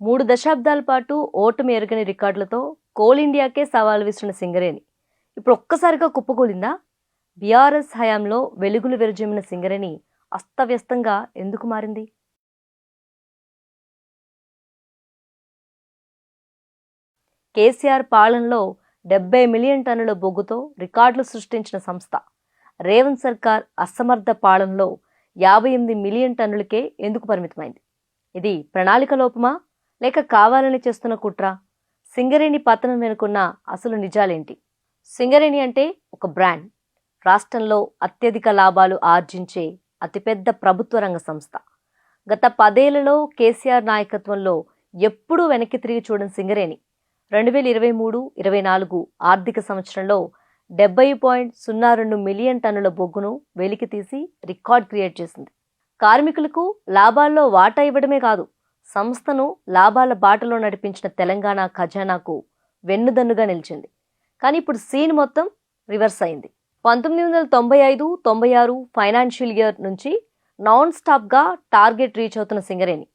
3 దశాబ్దాల పాటు ఓటమి ఎరగని రికార్డులతో కోల్ ఇండియాకే సవాల్ విసిన సింగరేణి ఇప్పుడు ఒక్కసారిగా కుప్పకూలిందా? బీఆర్ఎస్ హయాంలో వెలుగులు విరజిమ్మిన సింగరేణి అస్తవ్యస్తంగా ఎందుకు మారింది? కేసీఆర్ పాలనలో 70 మిలియన్ టన్నుల బొగ్గుతో రికార్డులు సృష్టించిన సంస్థ రేవంత్ సర్కార్ అసమర్థ పాలనలో 58 మిలియన్ టన్నులకే ఎందుకు పరిమితమైంది? ఇది ప్రణాళిక లోపమా లేక కావాలని చేస్తున్న కుట్ర? సింగరేణి పతనం వెనుకున్న అసలు నిజాలేంటి? సింగరేణి అంటే ఒక బ్రాండ్, రాష్ట్రంలో అత్యధిక లాభాలు ఆర్జించే అతిపెద్ద ప్రభుత్వ రంగ సంస్థ. గత 10 ఏళ్లలో కేసీఆర్ నాయకత్వంలో ఎప్పుడూ వెనక్కి తిరిగి చూడని సింగరేణి 2023-24 ఆర్థిక సంవత్సరంలో 70.02 మిలియన్ టన్నుల బొగ్గును వెలికి తీసి రికార్డ్ క్రియేట్ చేసింది. కార్మికులకు లాభాల్లో వాటా ఇవ్వడమే కాదు, సంస్థను లాభాల బాటలో నడిపించిన తెలంగాణ ఖజానాకు వెన్నుదన్నుగా నిలిచింది. కానీ ఇప్పుడు సీన్ మొత్తం రివర్స్ అయింది. 1995-96 ఫైనాన్షియల్ ఇయర్ నుంచి నాన్ స్టాప్గా టార్గెట్ రీచ్ అవుతున్న సింగరేణి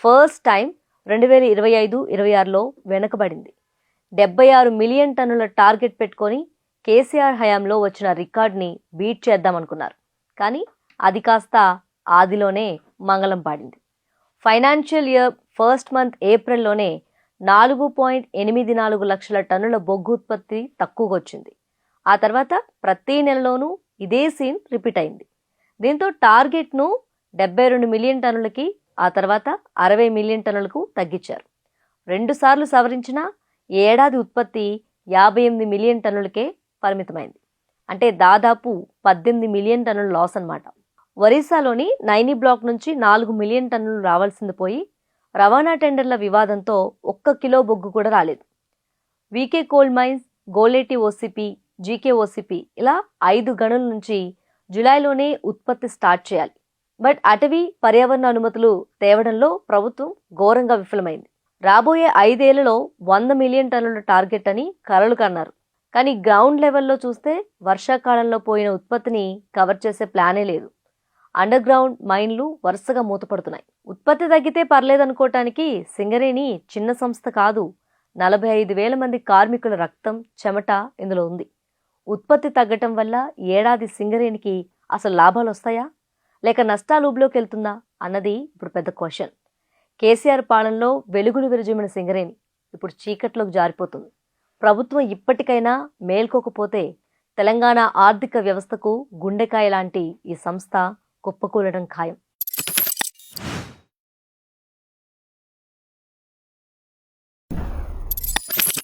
ఫస్ట్ టైం 2025-26లో వెనకబడింది. 76 మిలియన్ టన్నుల టార్గెట్ పెట్టుకొని కేసీఆర్ హయాంలో వచ్చిన రికార్డ్ని బీట్ చేద్దామనుకున్నారు. కానీ అది కాస్త ఆదిలోనే మంగళం పాడింది. ఫైనాన్షియల్ ఇయర్ ఫస్ట్ మంత్ ఏప్రిల్లోనే 4.84 లక్షల టన్నుల బొగ్గు ఉత్పత్తి తక్కువగా వచ్చింది. ఆ తర్వాత ప్రతి నెలలోనూ ఇదే సీన్ రిపీట్ అయింది. దీంతో టార్గెట్ను 72 మిలియన్ టన్నులకి, ఆ తర్వాత 60 మిలియన్ టన్నులకు తగ్గించారు. 2 సార్లు సవరించిన ఏడాది ఉత్పత్తి 58 మిలియన్ టన్నులకే పరిమితమైంది. అంటే దాదాపు 18 మిలియన్ టన్నుల లాస్ అన్నమాట. ఒరిస్సాలోని నైని బ్లాక్ నుంచి 4 మిలియన్ టన్నులు రావాల్సింది పోయి రవాణా టెండర్ల వివాదంతో 1 కిలో బొగ్గు కూడా రాలేదు. VK coal mines, Goleti OCP, GK OCP ఇలా 5 గనుల నుంచి జులైలోనే ఉత్పత్తి స్టార్ట్ చేయాలి. బట్ అటవీ పర్యావరణ అనుమతులు తేవడంలో ప్రభుత్వం ఘోరంగా విఫలమైంది. రాబోయే 5 ఏళ్లలో 100 మిలియన్ టన్నుల టార్గెట్ అని కలలు కన్నారు. కానీ గ్రౌండ్ లెవెల్లో చూస్తే వర్షాకాలంలో పోయిన ఉత్పత్తిని కవర్ చేసే ప్లానే లేదు. అండర్ గ్రౌండ్ మైన్లు వరుసగా మూతపడుతున్నాయి. ఉత్పత్తి తగ్గితే పర్లేదనుకోవటానికి సింగరేణి చిన్న సంస్థ కాదు. 45,000 మంది కార్మికుల రక్తం, చెమట ఇందులో ఉంది. ఉత్పత్తి తగ్గటం వల్ల ఏడాది సింగరేణికి అసలు లాభాలు వస్తాయా లేక నష్టాలు ఊబిలోకి వెళ్తుందా అన్నది ఇప్పుడు పెద్ద క్వశ్చన్. కేసీఆర్ పాలనలో వెలుగులు విరజిమ్మిన సింగరేణి ఇప్పుడు చీకట్లోకి జారిపోతుంది. ప్రభుత్వం ఇప్పటికైనా మేల్కోకపోతే తెలంగాణ ఆర్థిక వ్యవస్థకు గుండెకాయ లాంటి ఈ సంస్థ కుప్పకూలడం ఖాయం.